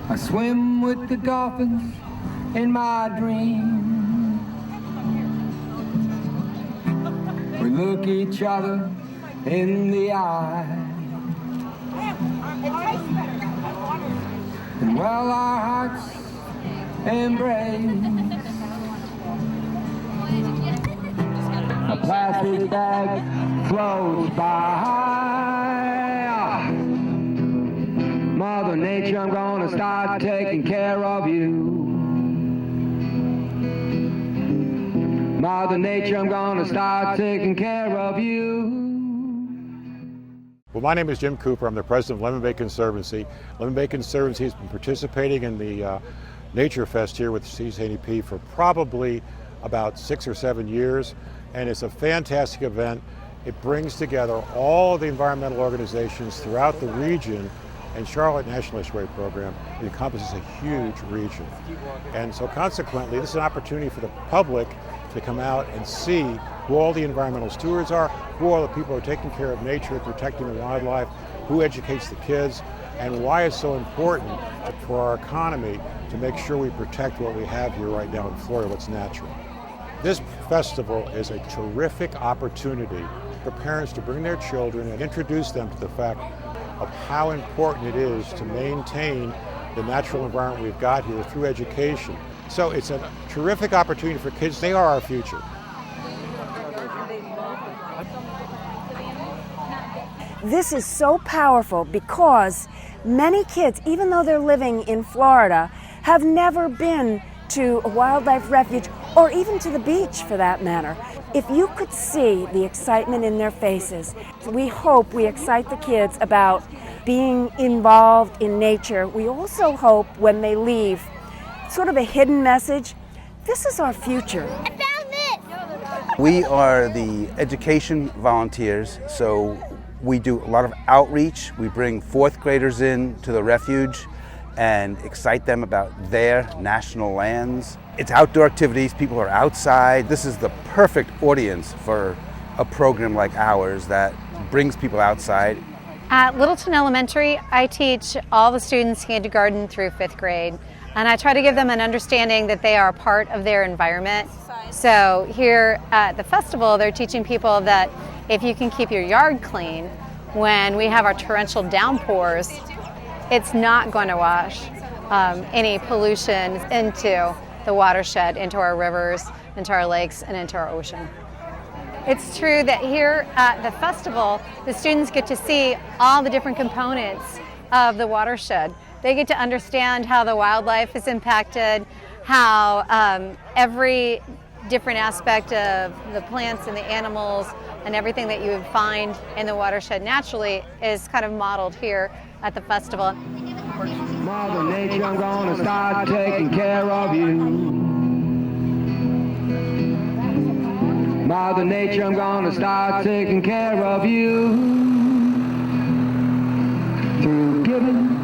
I swim with the dolphins in my dream. We look each other in the eye, and well, our hearts embrace. A plastic bag floats by. Mother Nature, I'm gonna start taking care of you. Mother Nature, I'm gonna start taking care of you. Well, my name is Jim Cooper. I'm the president of Lemon Bay Conservancy. Lemon Bay Conservancy has been participating in the Nature Fest here with CCNEP for probably about 6 or 7 years, and it's a fantastic event. It brings together all the environmental organizations throughout the region, and Charlotte National Estuary Program encompasses a huge region. And so consequently, this is an opportunity for the public to come out and see who all the environmental stewards are, who all the people who are taking care of nature, protecting the wildlife, who educates the kids, and why it's so important for our economy to make sure we protect what we have here right now in Florida, what's natural. This festival is a terrific opportunity for parents to bring their children and introduce them to the fact of how important it is to maintain the natural environment we've got here through education. So it's a terrific opportunity for kids. They are our future. This is so powerful because many kids, even though they're living in Florida, have never been to a wildlife refuge or even to the beach for that matter. If you could see the excitement in their faces, we hope we excite the kids about being involved in nature. We also hope when they leave, sort of a hidden message, this is our future. I found this! We are the education volunteers, so we do a lot of outreach. We bring 4th graders in to the refuge and excite them about their national lands. It's outdoor activities, people are outside. This is the perfect audience for a program like ours that brings people outside. At Littleton Elementary, I teach all the students kindergarten through 5th grade, and I try to give them an understanding that they are part of their environment. So here at the festival, they're teaching people that if you can keep your yard clean, when we have our torrential downpours, it's not going to wash any pollution into the watershed, into our rivers, into our lakes, and into our ocean. It's true that here at the festival, the students get to see all the different components of the watershed. They get to understand how the wildlife is impacted, how every different aspect of the plants and the animals and everything that you would find in the watershed naturally is kind of modeled here at the festival. Mother Nature, I'm gonna start taking care of you. Mother Nature, I'm gonna start taking care of you. Through giving